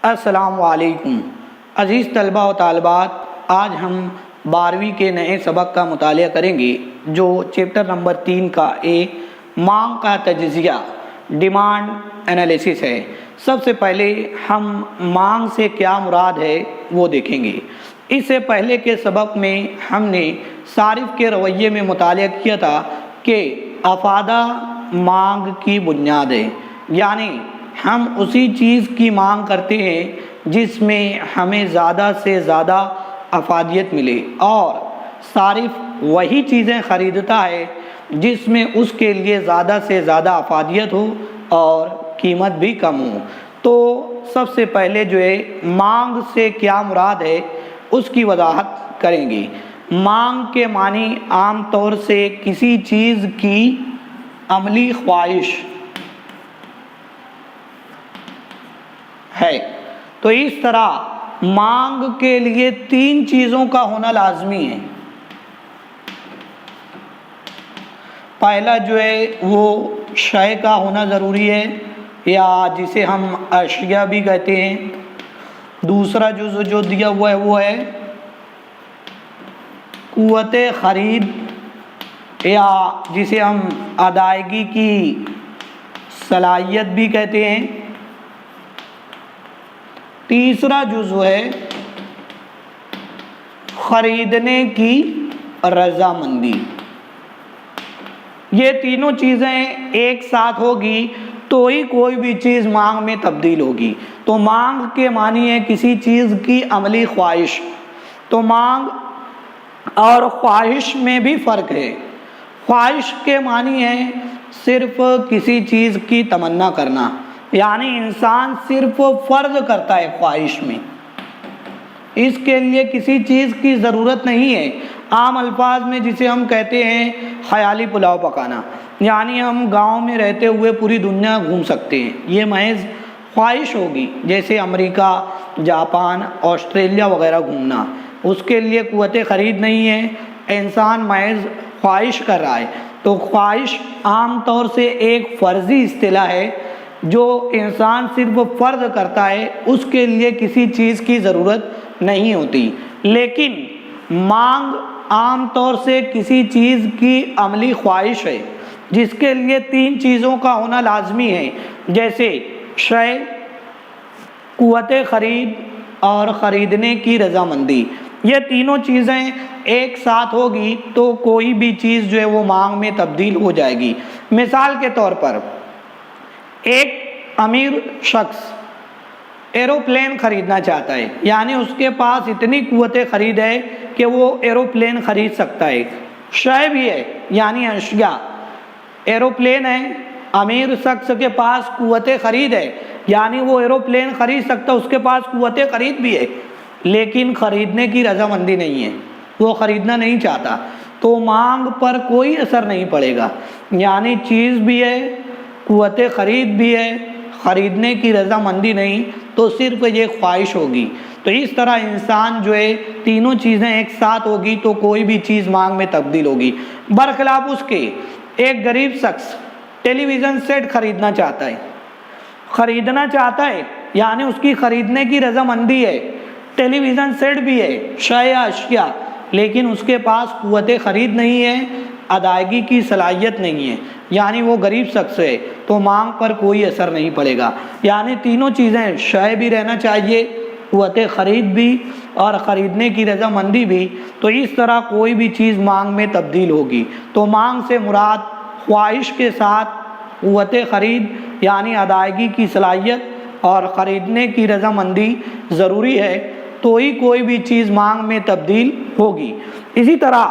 السلام علیکم عزیز طلبہ و طالبات، آج ہم 12ویں کے نئے سبق کا مطالعہ کریں گے جو چیپٹر نمبر 3 کا مانگ کا تجزیہ ڈیمانڈ انالیسس ہے۔ سب سے پہلے ہم مانگ سے کیا مراد ہے وہ دیکھیں گے۔ اس سے پہلے کے سبق میں ہم نے صارف کے رویے میں مطالعہ کیا تھا کہ افادہ مانگ کی بنیاد ہے، یعنی ہم اسی چیز کی مانگ کرتے ہیں جس میں ہمیں زیادہ سے زیادہ افادیت ملے، اور صارف وہی چیزیں خریدتا ہے جس میں اس کے لیے زیادہ سے زیادہ افادیت ہو اور قیمت بھی کم ہو۔ تو سب سے پہلے جو ہے مانگ سے کیا مراد ہے اس کی وضاحت کریں گے۔ مانگ کے معنی عام طور سے کسی چیز کی عملی خواہش ہے۔ تو اس طرح مانگ کے لیے 3 چیزوں کا ہونا لازمی ہے۔ پہلا جو ہے وہ شے کا ہونا ضروری ہے، یا جسے ہم اشیاء بھی کہتے ہیں۔ دوسرا جزء جو دیا ہوا ہے وہ ہے قوت خرید، یا جسے ہم ادائیگی کی صلاحیت بھی کہتے ہیں۔ تیسرا جزء ہے خریدنے کی رضامندی۔ یہ تینوں چیزیں ایک ساتھ ہوگی تو ہی کوئی بھی چیز مانگ میں تبدیل ہوگی۔ تو مانگ کے معنی ہے کسی چیز کی عملی خواہش۔ تو مانگ اور خواہش میں بھی فرق ہے۔ خواہش کے معنی ہے صرف کسی چیز کی تمنا کرنا، یعنی انسان صرف فرض کرتا ہے خواہش میں، اس کے لیے کسی چیز کی ضرورت نہیں ہے۔ عام الفاظ میں جسے ہم کہتے ہیں خیالی پلاؤ پکانا، یعنی ہم گاؤں میں رہتے ہوئے پوری دنیا گھوم سکتے ہیں، یہ محض خواہش ہوگی۔ جیسے امریکہ، جاپان، آسٹریلیا وغیرہ گھومنا، اس کے لیے قوت خرید نہیں ہے، انسان محض خواہش کر رہا ہے۔ تو خواہش عام طور سے ایک فرضی اصطلاح ہے جو انسان صرف فرض کرتا ہے، اس کے لیے کسی چیز کی ضرورت نہیں ہوتی۔ لیکن مانگ عام طور سے کسی چیز کی عملی خواہش ہے جس کے لیے 3 چیزوں کا ہونا لازمی ہے، جیسے شے، قوت خرید اور خریدنے کی رضامندی۔ یہ تینوں چیزیں ایک ساتھ ہوگی تو کوئی بھی چیز جو ہے وہ مانگ میں تبدیل ہو جائے گی۔ مثال کے طور پر ایک امیر شخص ایروپلین خریدنا چاہتا ہے، یعنی اس کے پاس اتنی قوت خرید ہے کہ وہ ایروپلین خرید سکتا ہے۔ شے بھی ہے، یعنی اشیاء، ایروپلین ہے، امیر شخص کے پاس قوت خرید ہے، یعنی وہ ایروپلین خرید سکتا، اس کے پاس قوت خرید بھی ہے، لیکن خریدنے کی رضامندی نہیں ہے، وہ خریدنا نہیں چاہتا۔ تو مانگ پر کوئی اثر نہیں پڑے گا، یعنی چیز بھی ہے، قوت خرید بھی ہے، خریدنے کی رضامندی نہیں، تو صرف یہ خواہش ہوگی۔ تو اس طرح انسان جو ہے تینوں چیزیں ایک ساتھ ہوگی تو کوئی بھی چیز مانگ میں تبدیل ہوگی۔ برخلاف اس کے ایک غریب شخص ٹیلی ویژن سیٹ خریدنا چاہتا ہے، یعنی اس کی خریدنے کی رضامندی ہے، ٹیلی ویژن سیٹ بھی ہے، شے یا اشیاء، لیکن اس کے پاس قوت خرید نہیں ہے، ادائیگی کی صلاحیت نہیں ہے، یعنی وہ غریب شخص ہے، تو مانگ پر کوئی اثر نہیں پڑے گا۔ یعنی تینوں چیزیں، شے بھی رہنا چاہیے، قوت خرید بھی اور خریدنے کی رضامندی بھی، تو اس طرح کوئی بھی چیز مانگ میں تبدیل ہوگی۔ تو مانگ سے مراد خواہش کے ساتھ قوت خرید یعنی ادائیگی کی صلاحیت اور خریدنے کی رضامندی ضروری ہے تو ہی کوئی بھی چیز مانگ میں تبدیل ہوگی۔ اسی طرح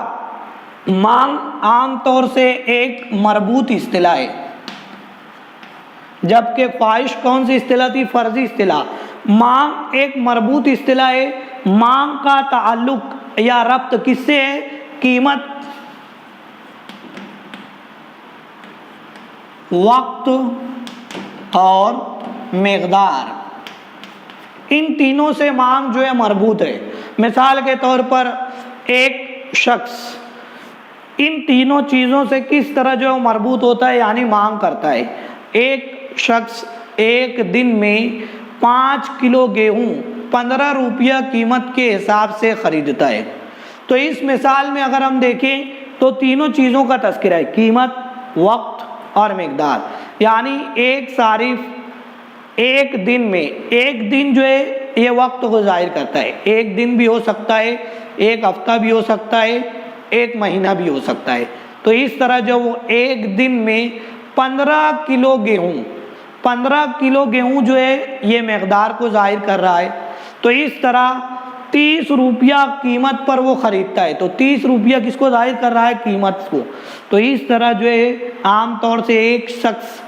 مانگ عام طور سے ایک مربوط اصطلاح ہے، جبکہ خواہش کون سی اصطلاح تھی؟ فرضی اصطلاح۔ مانگ ایک مربوط اصطلاح ہے۔ مانگ کا تعلق یا ربط کس سے ہے؟ قیمت، وقت اور مقدار، ان تینوں سے مانگ جو ہے مربوط ہے۔ مثال کے طور پر ایک شخص ان تینوں چیزوں سے کس طرح جو ہے مربوط ہوتا ہے، یعنی مانگ کرتا ہے۔ ایک شخص ایک دن میں 5 کلو گیہوں 15 روپیہ قیمت کے حساب سے خریدتا ہے۔ تو اس مثال میں اگر ہم دیکھیں تو تینوں چیزوں کا تذکرہ ہے، قیمت، وقت اور مقدار۔ یعنی ایک صارف ایک دن میں، ایک دن جو ہے یہ وقت کو ظاہر کرتا ہے، ایک دن بھی ہو سکتا ہے، ایک ہفتہ بھی ہو سکتا ہے، ایک مہینہ بھی ہو سکتا ہے۔ تو اس طرح جو وہ ایک دن میں 15 کلو گیہوں جو ہے یہ مقدار کو ظاہر کر رہا ہے۔ تو اس طرح 30 روپیہ قیمت پر وہ خریدتا ہے۔ تو 30 روپیہ کس کو ظاہر کر رہا ہے؟ قیمت کو۔ تو اس طرح جو ہے عام طور سے ایک شخص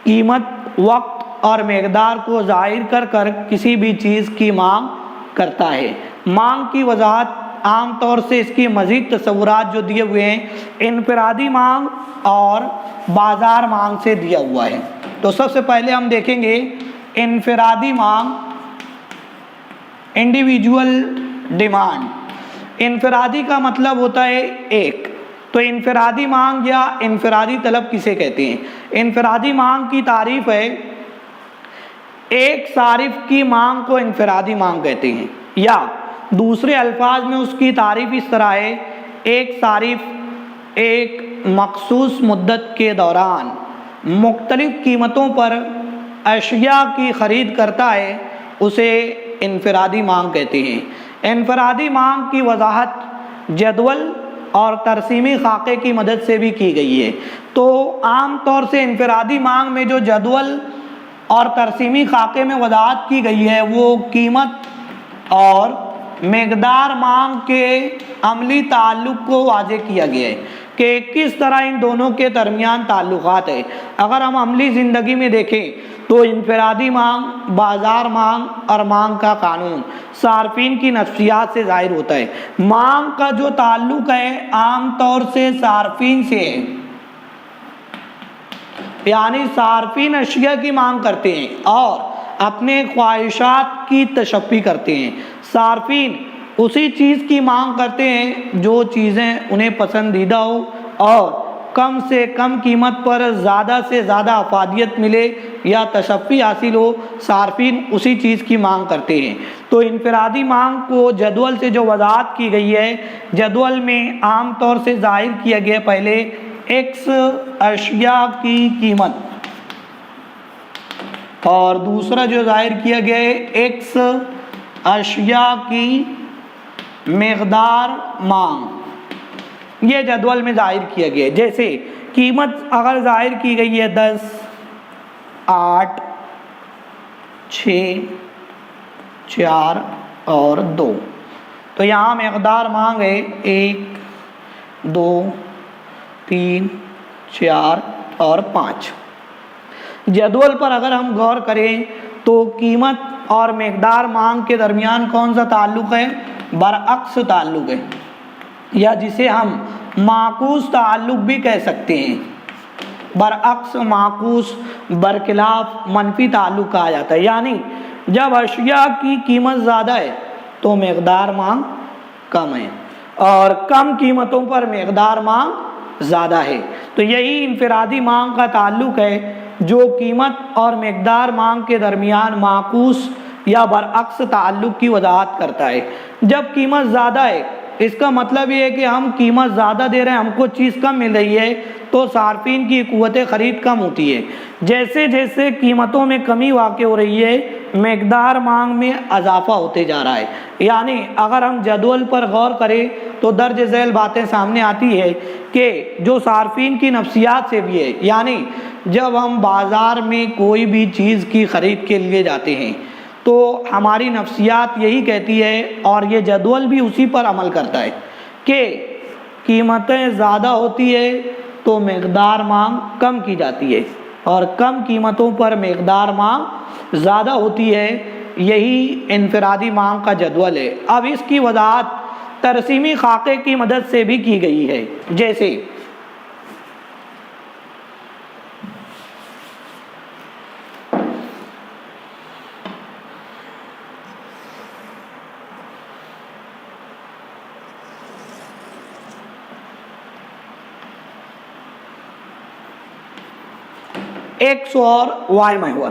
قیمت، وقت اور مقدار کو ظاہر کر کر کسی بھی چیز کی مانگ کرتا ہے۔ مانگ کی وضاحت عام طور سے اس کی مزید تصورات جو دیے ہوئے ہیں انفرادی مانگ اور بازار مانگ سے دیا ہوا ہے۔ تو سب سے پہلے ہم دیکھیں گے انفرادی مانگ، انڈیویجول ڈیمانڈ۔ انفرادی کا مطلب ہوتا ہے ایک، تو انفرادی مانگ یا انفرادی طلب کسے کہتے ہیں؟ انفرادی مانگ کی تعریف ہے، ایک صارف کی مانگ کو انفرادی مانگ کہتے ہیں، یا دوسرے الفاظ میں اس کی تعریف اس طرح ہے، ایک صارف ایک مخصوص مدت کے دوران مختلف قیمتوں پر اشیاء کی خرید کرتا ہے، اسے انفرادی مانگ کہتے ہیں۔ انفرادی مانگ کی وضاحت جدول اور ترسیمی خاکے کی مدد سے بھی کی گئی ہے۔ تو عام طور سے انفرادی مانگ میں جو جدول اور ترسیمی خاکے میں وضاحت کی گئی ہے وہ قیمت اور مقدار مانگ کے عملی تعلق کو واضح کیا گیا ہے کہ کس طرح ان دونوں کے درمیان تعلقات ہے۔ اگر ہم عملی زندگی میں دیکھیں تو انفرادی مانگ، بازار مانگ اور مانگ کا قانون صارفین کی نفسیات سے ظاہر ہوتا ہے۔ مانگ کا جو تعلق ہے عام طور سے صارفین سے ہے، یعنی صارفین اشیاء کی مانگ کرتے ہیں اور اپنے خواہشات کی تشفی کرتے ہیں۔ صارفین اسی چیز کی مانگ کرتے ہیں جو چیزیں انہیں پسندیدہ ہو اور کم سے کم قیمت پر زیادہ سے زیادہ افادیت ملے یا تشفی حاصل ہو، صارفین اسی چیز کی مانگ کرتے ہیں۔ تو انفرادی مانگ کو جدول سے جو وضاحت کی گئی ہے، جدول میں عام طور سے ظاہر کیا گیا پہلے ایکس اشیاء کی قیمت، اور دوسرا جو ظاہر کیا گیا ہے ایکس اشیاء کی مقدار مانگ، یہ جدول میں ظاہر کیا گیا ہے۔ جیسے قیمت اگر ظاہر کی گئی ہے 10، 8، 6، 4 اور 2، تو یہاں مقدار مانگ ہے 1، 2، 3، 4 اور 5۔ جدول پر اگر ہم غور کریں تو قیمت اور مقدار مانگ کے درمیان کون سا تعلق ہے؟ برعکس تعلق ہے، یا جسے ہم معکوس تعلق بھی کہہ سکتے ہیں۔ برعکس، معکوس، برخلاف، منفی تعلق کہا جاتا ہے۔ یعنی جب اشیاء کی قیمت زیادہ ہے تو مقدار مانگ کم ہے، اور کم قیمتوں پر مقدار مانگ زیادہ ہے۔ تو یہی انفرادی مانگ کا تعلق ہے جو قیمت اور مقدار مانگ کے درمیان معکوس یا برعکس تعلق کی وضاحت کرتا ہے۔ جب قیمت زیادہ ہے اس کا مطلب یہ ہے کہ ہم قیمت زیادہ دے رہے ہیں، ہم کو چیز کم مل رہی ہے، تو صارفین کی قوت خرید کم ہوتی ہے۔ جیسے جیسے قیمتوں میں کمی واقع ہو رہی ہے مقدار مانگ میں اضافہ ہوتے جا رہا ہے۔ یعنی اگر ہم جدول پر غور کریں تو درج ذیل باتیں سامنے آتی ہے کہ جو صارفین کی نفسیات سے بھی ہے، یعنی جب ہم بازار میں کوئی بھی چیز کی خرید کے لیے جاتے ہیں تو ہماری نفسیات یہی کہتی ہے، اور یہ جدول بھی اسی پر عمل کرتا ہے، کہ قیمتیں زیادہ ہوتی ہے تو مقدار مانگ کم کی جاتی ہے، اور کم قیمتوں پر مقدار مانگ زیادہ ہوتی ہے۔ یہی انفرادی مانگ کا جدول ہے۔ اب اس کی وضاحت ترسیمی خاکے کی مدد سے بھی کی گئی ہے۔ جیسے ایکس اور وائی محور،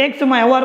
x محور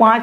5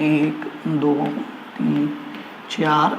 1 2 3 4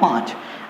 5।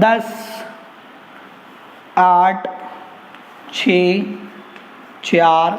10, 8, 6, 4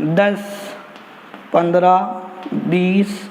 10, 15, 20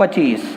25।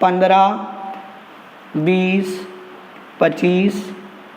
15, 20, 25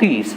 30।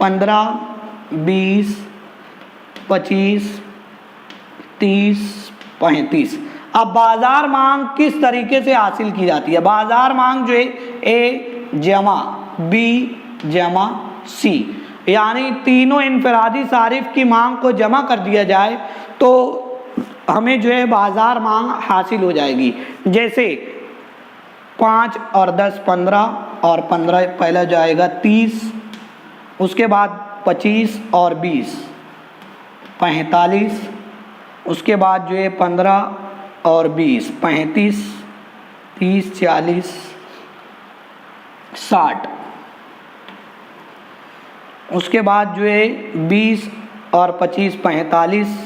15, 20, 25, 30, 35। اب بازار مانگ کس طریقے سے حاصل کی جاتی ہے؟ بازار مانگ جو ہے اے جمع بی جمع سی، یعنی تینوں انفرادی صارف کی مانگ کو جمع کر دیا جائے تو ہمیں جو ہے بازار مانگ حاصل ہو جائے گی۔ جیسے 5 اور 10 15 اور 15 پہلا جائے گا 30، اس کے بعد 25 اور 20 45، اس کے بعد جو ہے 15 اور 20 35 30 40 60، اس کے بعد جو ہے 20 اور 25 45،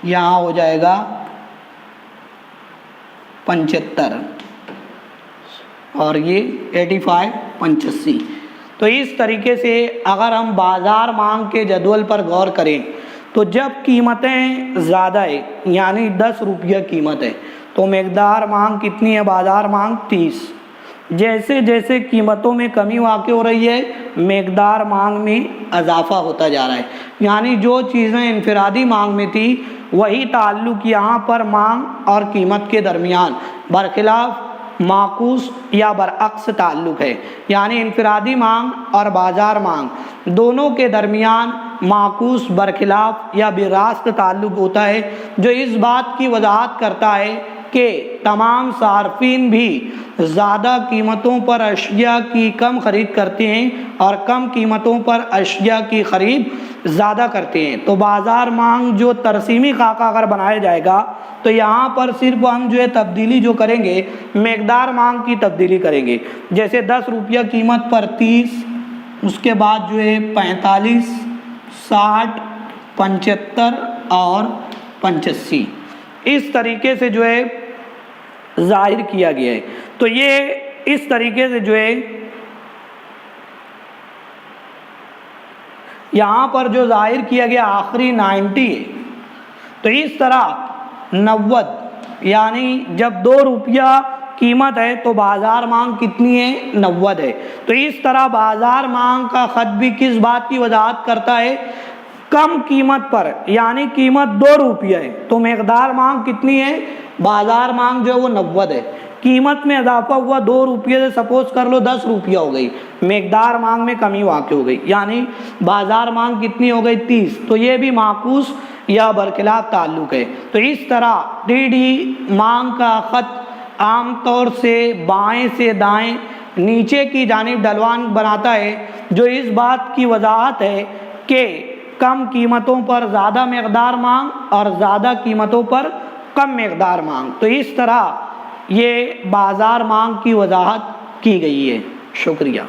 یہاں ہو جائے گا 75 اور یہ 85 85۔ تو اس طریقے سے اگر ہم بازار مانگ کے جدول پر غور کریں تو جب قیمتیں زیادہ ہے، یعنی 10 روپیہ قیمت ہے، تو مقدار مانگ کتنی ہے؟ بازار مانگ 30۔ جیسے جیسے قیمتوں میں کمی واقع ہو رہی ہے، مقدار مانگ میں اضافہ ہوتا جا رہا ہے، یعنی جو چیزیں انفرادی مانگ میں تھی وہی تعلق یہاں پر مانگ اور قیمت کے درمیان برخلاف معکوس یا برعکس تعلق ہے، یعنی انفرادی مانگ اور بازار مانگ دونوں کے درمیان معکوس برخلاف یا براست تعلق ہوتا ہے، جو اس بات کی وضاحت کرتا ہے کہ تمام صارفین بھی زیادہ قیمتوں پر اشیاء کی کم خرید کرتے ہیں اور کم قیمتوں پر اشیاء کی خرید زیادہ کرتے ہیں۔ تو بازار مانگ جو ترسیمی خاکہ اگر بنایا جائے گا تو یہاں پر صرف ہم جو ہے تبدیلی جو کریں گے مقدار مانگ کی تبدیلی کریں گے، جیسے 10 روپیہ قیمت پر 30، اس کے بعد جو ہے 45 60 75 اور 85، اس طریقے سے جو ہے ظاہر کیا گیا ہے۔ تو یہ اس طریقے سے جو ہے یہاں پر جو ظاہر کیا گیا آخری 90 ہے، تو اس طرح 90، یعنی جب 2 روپیہ قیمت ہے تو بازار مانگ کتنی ہے؟ 90 ہے۔ تو اس طرح بازار مانگ کا خط بھی کس بات کی وضاحت کرتا ہے؟ کم قیمت پر، یعنی قیمت 2 روپیہ ہے تو مقدار مانگ کتنی ہے؟ بازار مانگ جو ہے وہ 90 ہے۔ قیمت میں اضافہ ہوا 2 روپیہ سے، سپوز کر لو 10 روپیہ ہو گئی، مقدار مانگ میں کمی واقع ہو گئی، یعنی بازار مانگ کتنی ہو گئی؟ 30۔ تو یہ بھی معکوس یا برخلاف تعلق ہے۔ تو اس طرح ڈی ڈی مانگ کا خط عام طور سے بائیں سے دائیں نیچے کی جانب ڈھلوان بناتا ہے، جو اس بات کی وضاحت ہے کہ کم قیمتوں پر زیادہ مقدار مانگ اور زیادہ قیمتوں پر کم مقدار مانگ۔ تو اس طرح یہ بازار مانگ کی وضاحت کی گئی ہے۔ شکریہ۔